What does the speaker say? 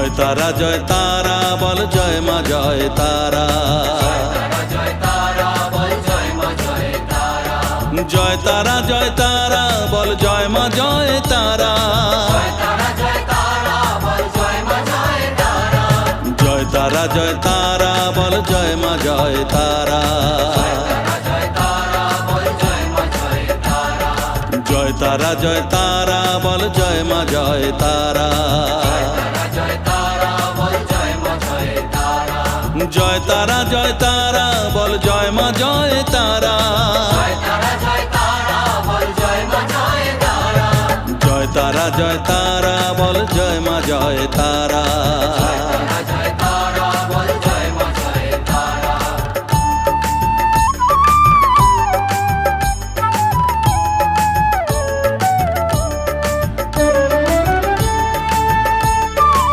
জয় তারা জয় তারা বল জয় মা জয় তারা। জয় তারা জয় তারা বল জয় মা জয় তারা। জয় তারা জয় তারা বল জয় মা জয় তারা। জয় তারা জয় তারা বল জয় মা জয় তারা। জয় তারা জয় তারা বল জয় মা জয় তারা। জয় তারা জয় তারা বল জয় মা জয় তারা।